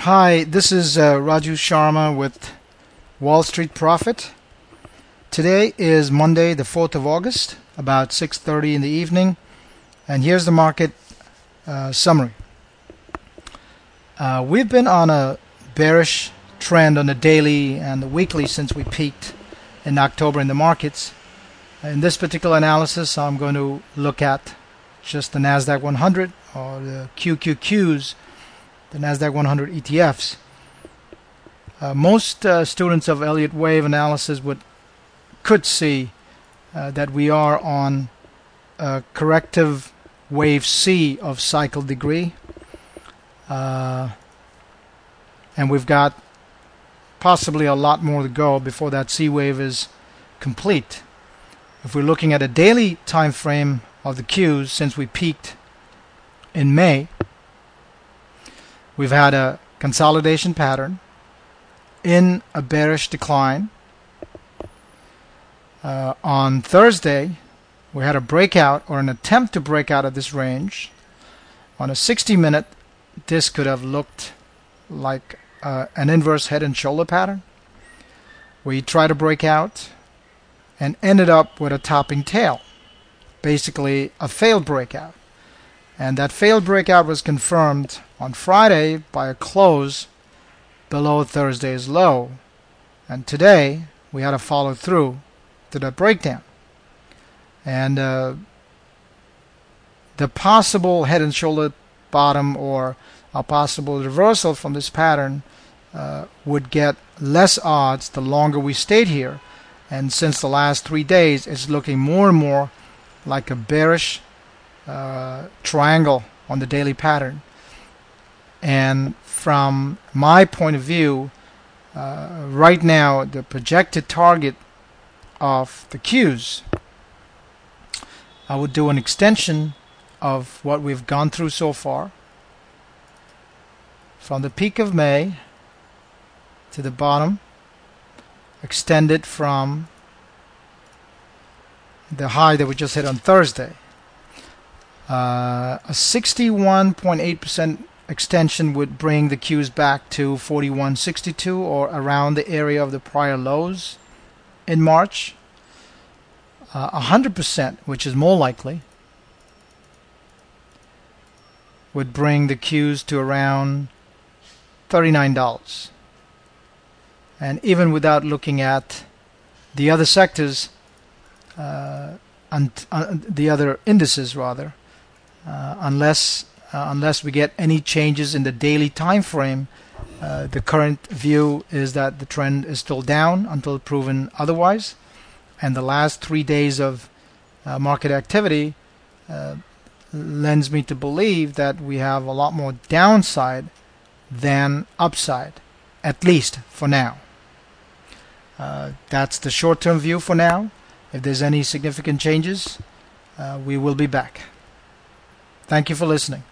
Hi, this is Raju Sharma with Wall Street Profit. Today is Monday, the 4th of August, about 6:30 in the evening, and here's the market summary. We've been on a bearish trend on the daily and the weekly since we peaked in October in the markets. In this particular analysis, I'm going to look at just the Nadaq 100 or the QQQs, the Nadaq 100 ETFs. Most students of Elliott wave analysis could see that we are on a corrective wave C of cycle degree, and we've got possibly a lot more to go before that C wave is complete. If we're looking at a daily time frame of the Qs since we peaked in May, we've had a consolidation pattern in a bearish decline. On Thursday, we had a breakout or an attempt to break out of this range. On a 60-minute, this could have looked like an inverse head and shoulder pattern. We tried to break out and ended up with a topping tail, basically a failed breakout. And that failed breakout was confirmed on Friday by a close below Thursday's low. And today we had to follow through to that breakdown. And the possible head and shoulder bottom or a possible reversal from this pattern would get less odds the longer we stayed here. And since the last 3 days, it's looking more and more like a bearish triangle on the daily pattern. And from my point of view, right now the projected target of the Qs, I would do an extension of what we've gone through so far from the peak of May to the bottom, extend it from the high that we just hit on Thursday. A 61.8% extension would bring the Qs back to 41.62 or around the area of the prior lows in March. 100%, which is more likely, would bring the Qs to around $39. And even without looking at the other sectors, the other indices rather, unless we get any changes in the daily time frame, the current view is that the trend is still down until proven otherwise. And the last 3 days of market activity lends me to believe that we have a lot more downside than upside, at least for now. That's the short-term view for now. If there's any significant changes, we will be back. Thank you for listening.